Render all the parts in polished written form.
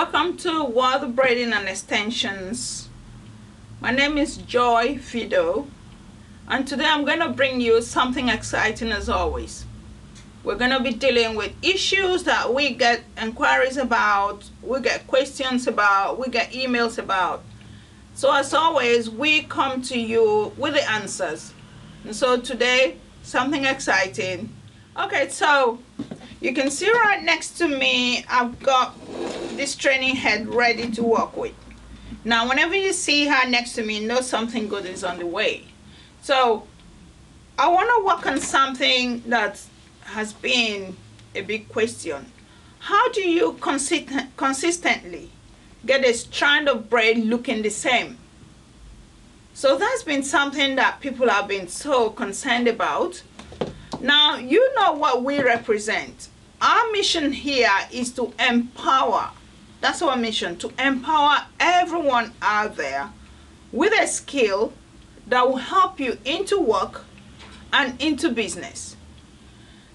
Welcome to World of Braiding and Extensions. My name is Joy Fido, and today I'm going to bring you something exciting as always. We're going to be dealing with issues that we get inquiries about, we get questions about, we get emails about. So as always, we come to you with the answers. And so today, something exciting. Okay, so you can see right next to me, I've got this training head ready to work with. Now, whenever you see her next to me, know something good is on the way. So I want to work on something that has been a big question. How do you consistently get a strand of braid looking the same? So that's been something that people have been so concerned about. Now, you know what we represent. Our mission here is to empower. That's our mission, to empower everyone out there with a skill that will help you into work and into business.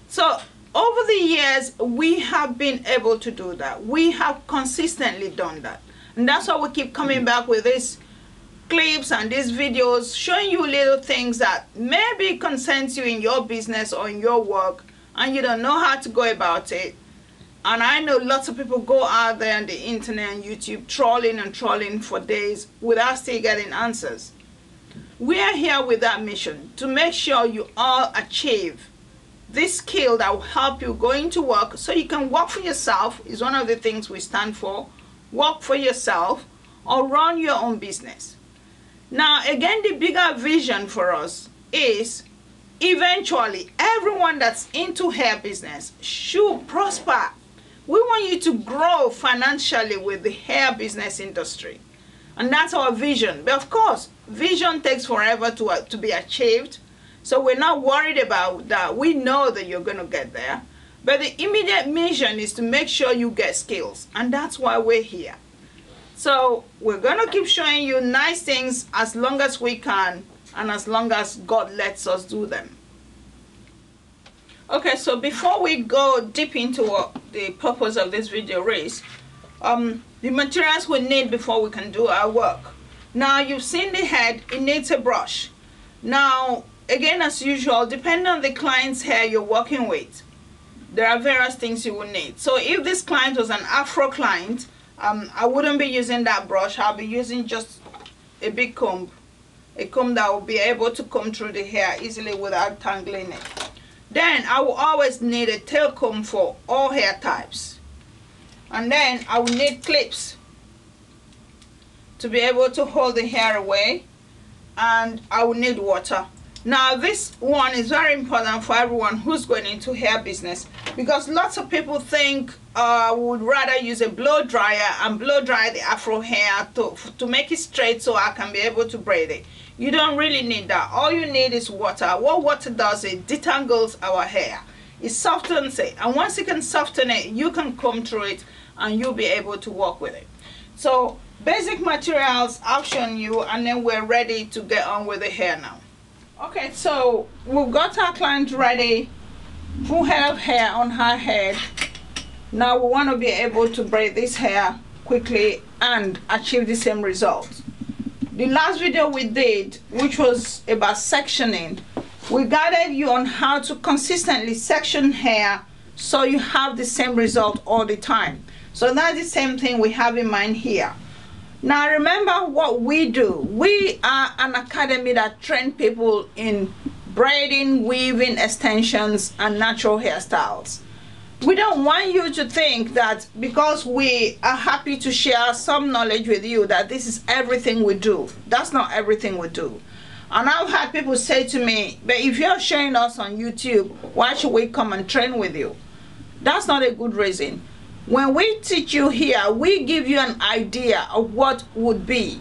So over the years, we have been able to do that. We have consistently done that. And that's why we keep coming back with these clips and these videos showing you little things that maybe concerns you in your business or in your work and you don't know how to go about it. And I know lots of people go out there on the internet and YouTube trolling and trolling for days without still getting answers. We are here with that mission to make sure you all achieve this skill that will help you go into work so you can work for yourself, is one of the things we stand for. Work for yourself or run your own business. Now, again, the bigger vision for us is eventually everyone that's into hair business should prosper. We want you to grow financially with the hair business industry. And that's our vision. But of course, vision takes forever to be achieved. So we're not worried about that. We know that you're going to get there. But the immediate mission is to make sure you get skills. And that's why we're here. So we're going to keep showing you nice things as long as we can and as long as God lets us do them. Okay, so before we go deep into what the purpose of this video is, the materials we need before we can do our work. Now, you've seen the head, it needs a brush. Now, again, as usual, depending on the client's hair you're working with, there are various things you will need. So if this client was an Afro client, I wouldn't be using that brush. I'll be using just a big comb, a comb that will be able to comb through the hair easily without tangling it. Then I will always need a tail comb for all hair types. And then I will need clips to be able to hold the hair away. And I will need water. Now, this one is very important for everyone who's going into hair business, because lots of people think would rather use a blow dryer and blow dry the Afro hair to make it straight so I can be able to braid it. You don't really need that. All you need is water. What water does is detangles our hair. It softens it, and once you can soften it, you can comb through it and you'll be able to work with it. So basic materials I've shown you, and then we're ready to get on with the hair now. Okay, so we've got our client ready, full head of hair on her head. Now we want to be able to braid this hair quickly and achieve the same result. The last video we did, which was about sectioning, we guided you on how to consistently section hair so you have the same result all the time. So that's the same thing we have in mind here. Now remember what we do. We are an academy that trains people in braiding, weaving, extensions, and natural hairstyles. We don't want you to think that because we are happy to share some knowledge with you that this is everything we do. That's not everything we do. And I've had people say to me, but if you're sharing us on YouTube, why should we come and train with you? That's not a good reason. When we teach you here, we give you an idea of what would be.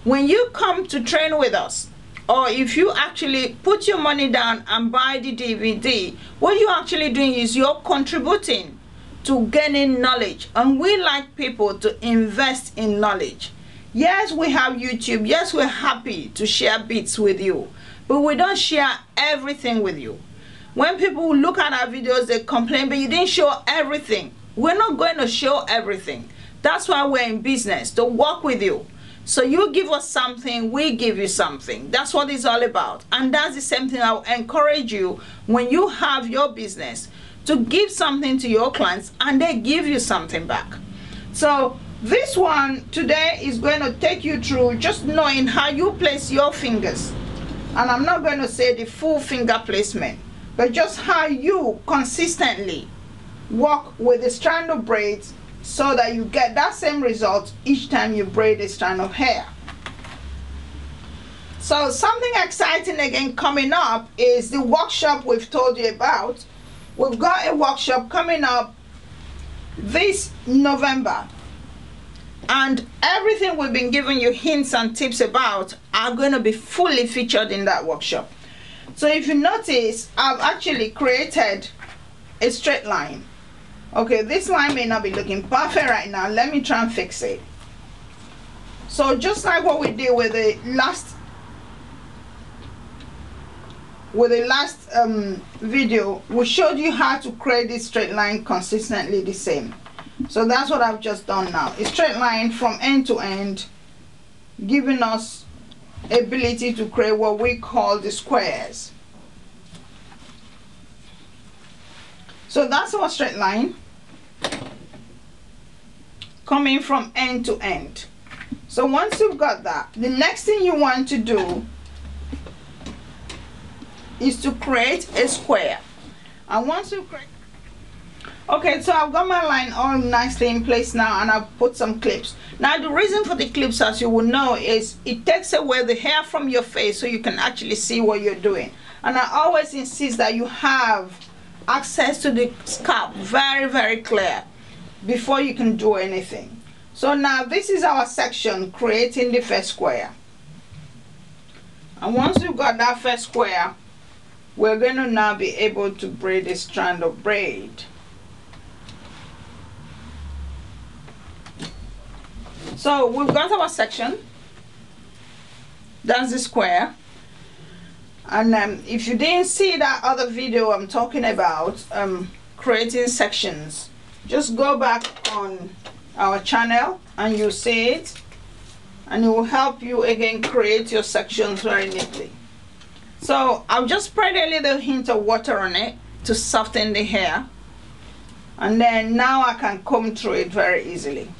When you come to train with us, or if you actually put your money down and buy the DVD, what you're actually doing is you're contributing to gaining knowledge. And we like people to invest in knowledge. Yes, we have YouTube. Yes, we're happy to share bits with you. But we don't share everything with you. When people look at our videos, they complain, but you didn't show everything. We're not going to show everything. That's why we're in business, to work with you. So you give us something, we give you something. That's what it's all about. And that's the same thing I'll encourage you when you have your business, to give something to your clients and they give you something back. So this one today is going to take you through just knowing how you place your fingers. And I'm not going to say the full finger placement, but just how you consistently work with the strand of braids so that you get that same result each time you braid a strand of hair. So something exciting again coming up is the workshop we've told you about. We've got a workshop coming up this November, and everything we've been giving you hints and tips about are going to be fully featured in that workshop. So if you notice, I've actually created a straight line. Okay, this line may not be looking perfect right now. Let me try and fix it. So just like what we did with the last video, we showed you how to create this straight line consistently the same. So that's what I've just done now. A straight line from end to end, giving us ability to create what we call the squares. So that's our straight line coming from end to end. So once you've got that, the next thing you want to do is to create a square. And once you create, okay, so I've got my line all nicely in place now, and I've put some clips. Now the reason for the clips, as you will know, is it takes away the hair from your face so you can actually see what you're doing. And I always insist that you have access to the scalp very, very clear before you can do anything. So now this is our section, creating the first square. And once you've got that first square, we're going to now be able to braid a strand of braid. So we've got our section, that's the square. And if you didn't see that other video I'm talking about, creating sections, just go back on our channel and you'll see it, and it will help you again create your sections very neatly. So I'll just spread a little hint of water on it to soften the hair, and then now I can comb through it very easily.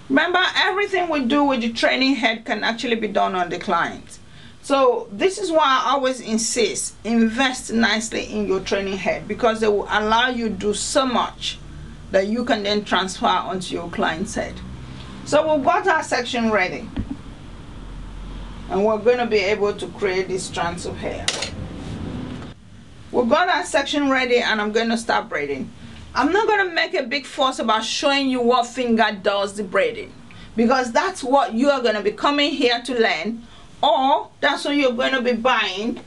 Remember, everything we do with the training head can actually be done on the client. So this is why I always insist, invest nicely in your training head, because they will allow you to do so much that you can then transfer onto your client's head. So we've got our section ready, and we're going to be able to create these strands of hair. We've got our section ready, and I'm going to start braiding. I'm not going to make a big fuss about showing you what finger does the braiding, because that's what you are going to be coming here to learn, or that's what you're going to be buying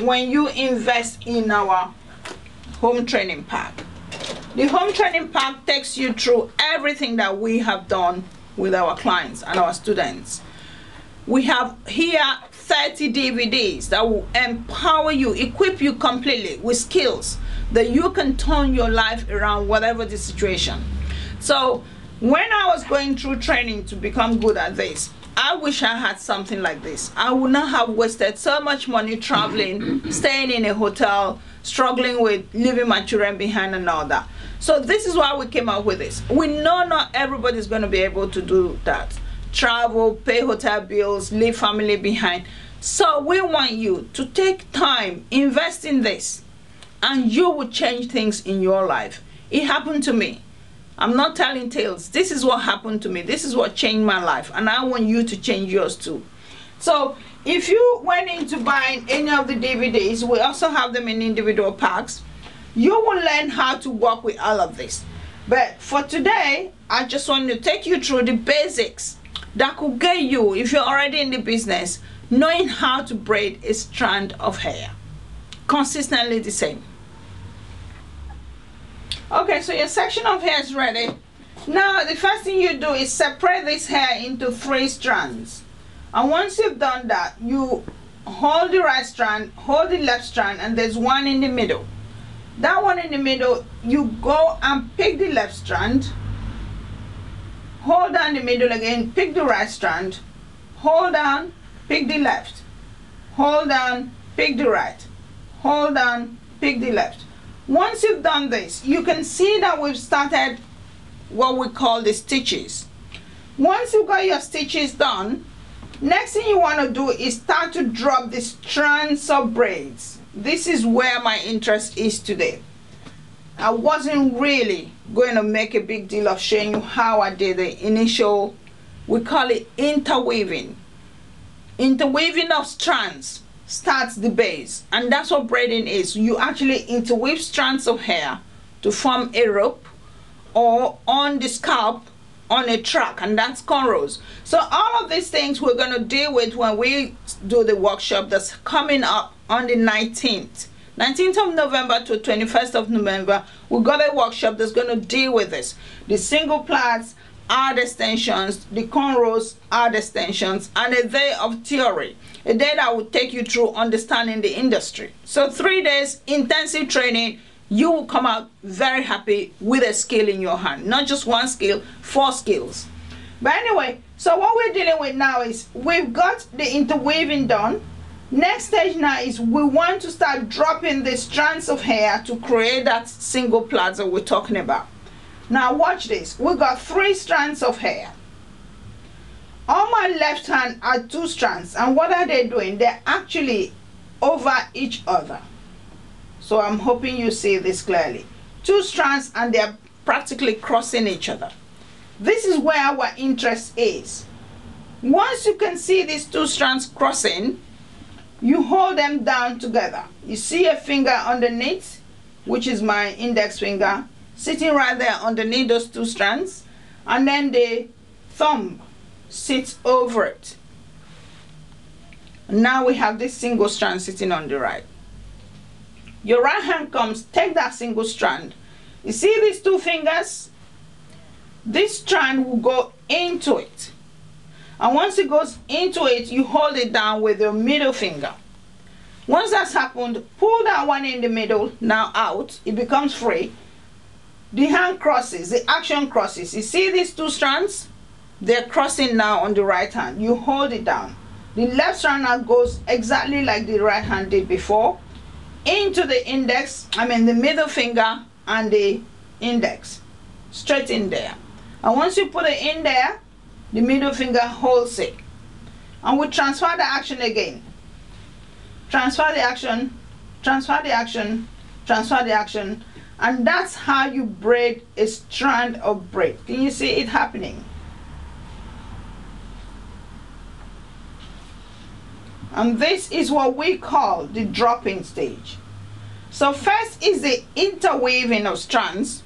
when you invest in our home training pack. The home training pack takes you through everything that we have done with our clients and our students. We have here 30 DVDs that will empower you, equip you completely with skills that you can turn your life around, whatever the situation. So when I was going through training to become good at this, I wish I had something like this. I would not have wasted so much money traveling, staying in a hotel, struggling with leaving my children behind and all that. So this is why we came up with this. We know not everybody's going to be able to do that. Travel, pay hotel bills, leave family behind. So we want you to take time, invest in this, and you will change things in your life. It happened to me. I'm not telling tales. This is what happened to me. This is what changed my life, and I want you to change yours too. So if you went into buying any of the DVDs, we also have them in individual packs. You will learn how to work with all of this. But for today, I just want to take you through the basics that could get you, if you're already in the business, knowing how to braid a strand of hair consistently the same. Okay, so your section of hair is ready. Now the first thing you do is separate this hair into 3 strands, and once you've done that, you hold the right strand, hold the left strand, and there's one in the middle. that one in the middle, you go and pick the left strand, hold down the middle again, pick the right strand, hold down, pick the left, hold down, pick the right, hold down, pick the left. Once you've done this, you can see that we've started what we call the stitches. Once you've got your stitches done, next thing you want to do is start to drop the strands of braids. This is where my interest is today. I wasn't really going to make a big deal of showing you how I did the initial, we call it interweaving. Interweaving of strands starts the base, and that's what braiding is. You actually interweave strands of hair to form a rope, or on the scalp on a track, and that's cornrows. So all of these things we're going to deal with when we do the workshop that's coming up on the 19th of November to 21st of November. We've got a workshop that's going to deal with this. The single plaits are the extensions, the cornrows are the extensions, and a day of theory, a day that will take you through understanding the industry. So 3 days intensive training. You will come out very happy with a skill in your hand. Not just one skill, 4 skills. But anyway, so what we're dealing with now is we've got the interweaving done. Next stage now is we want to start dropping the strands of hair to create that single plait that we're talking about. Now watch this. We've got 3 strands of hair. On my left hand are 2 strands, and what are they doing? They're actually over each other. So I'm hoping you see this clearly. 2 strands, and they're practically crossing each other. This is where our interest is. Once you can see these 2 strands crossing, you hold them down together. You see a finger underneath, which is my index finger, sitting right there underneath those 2 strands, and then the thumb sits over it. Now we have this single strand sitting on the right. Your right hand comes, take that single strand. You see these 2 fingers? This strand will go into it. And once it goes into it, you hold it down with your middle finger. Once that's happened, pull that one in the middle now out. It becomes free. The hand crosses, the action crosses. You see these 2 strands? They're crossing now on the right hand. You hold it down. The left strand now goes exactly like the right hand did before, into the index, the middle finger and the index, straight in there. And once you put it in there, the middle finger holds it. And we transfer the action again. Transfer the action, transfer the action, transfer the action, and that's how you braid a strand of braid. Can you see it happening? And this is what we call the dropping stage. So first is the interweaving of strands,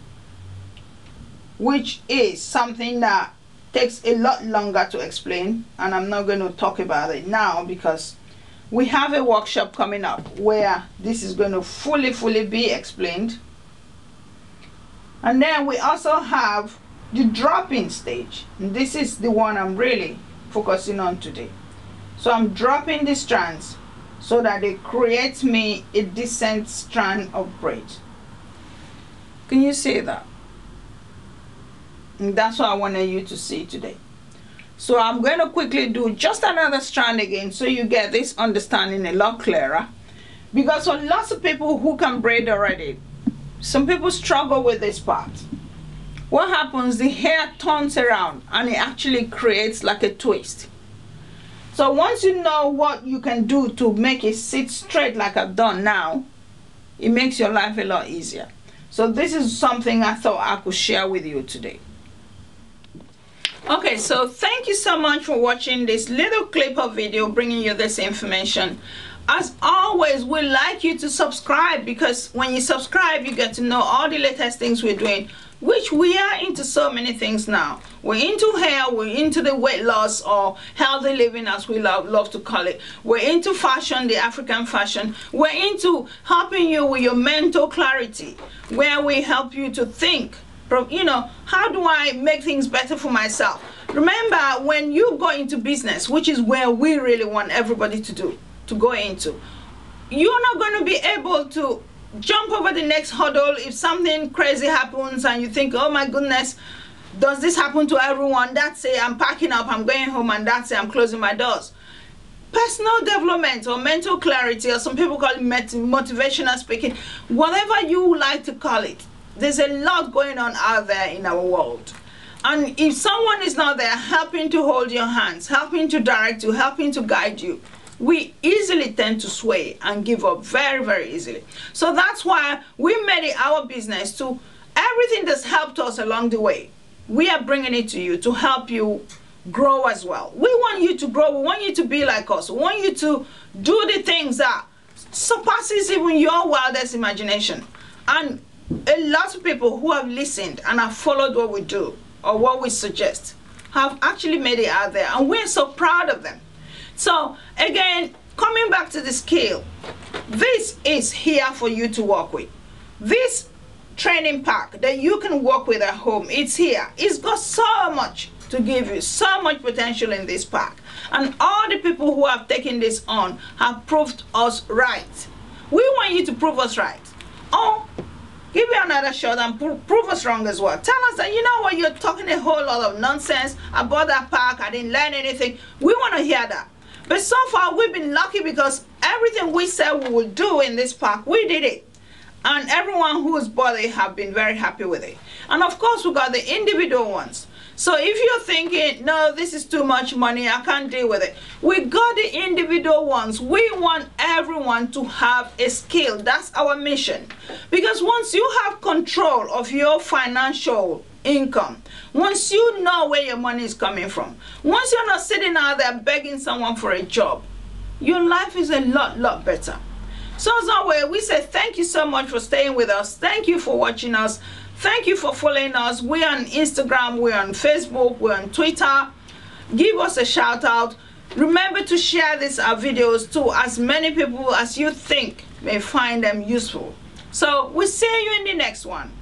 which is something that takes a lot longer to explain, and I'm not going to talk about it now because we have a workshop coming up where this is going to fully be explained. And then we also have the dropping stage, and this is the one I'm really focusing on today. So I'm dropping the strands so that it creates me a decent strand of braid. Can you see that? And that's what I wanted you to see today. So I'm going to quickly do just another strand again so you get this understanding a lot clearer. Because for lots of people who can braid already, some people struggle with this part. What happens, the hair turns around and it actually creates like a twist. So once you know what you can do to make it sit straight like I've done now, it makes your life a lot easier. So this is something I thought I could share with you today. Okay, so thank you so much for watching this little clip of video bringing you this information. As always, we'd like you to subscribe, because when you subscribe, you get to know all the latest things we're doing, which we are into so many things now. We're into hair, we're into the weight loss or healthy living, as we love to call it. We're into fashion, the African fashion. We're into helping you with your mental clarity, where we help you to think, you know, how do I make things better for myself? Remember, when you go into business, which is where we really want everybody to go into, you're not going to be able to jump over the next hurdle. If something crazy happens and you think, oh my goodness, does this happen to everyone? That's it, I'm packing up, I'm going home, and that's it, I'm closing my doors. Personal development or mental clarity, or some people call it motivational speaking, whatever you like to call it, there's a lot going on out there in our world. And if someone is not there helping to hold your hands, helping to direct you, helping to guide you, we easily tend to sway and give up very, very easily. So that's why we made it our business to, everything that's helped us along the way, we are bringing it to you to help you grow as well. We want you to grow. We want you to be like us. We want you to do the things that surpasses even your wildest imagination. And a lot of people who have listened and have followed what we do or what we suggest have actually made it out there, and we're so proud of them. So again, coming back to the scale, this is here for you to work with. This training pack that you can work with at home, it's here. It's got so much to give you, so much potential in this pack, and all the people who have taken this on have proved us right. We want you to prove us right, or give you another shot and prove us wrong as well. Tell us that, you know what, you're talking a whole lot of nonsense about that pack, I didn't learn anything. We want to hear that. But so far we've been lucky, because everything we said we would do in this pack, we did it. And everyone who's bought it have been very happy with it. And of course we got the individual ones. So if you're thinking, no, this is too much money, I can't deal with it, we got the individual ones. We want everyone to have a skill. That's our mission. Because once you have control of your financial income, once you know where your money is coming from, once you're not sitting out there begging someone for a job, your life is a lot better. So as always, we say thank you so much for staying with us. Thank you for watching us. Thank you for following us. We're on Instagram, we're on Facebook, we're on Twitter. Give us a shout out. Remember to share these videos to as many people as you think may find them useful. So we'll see you in the next one.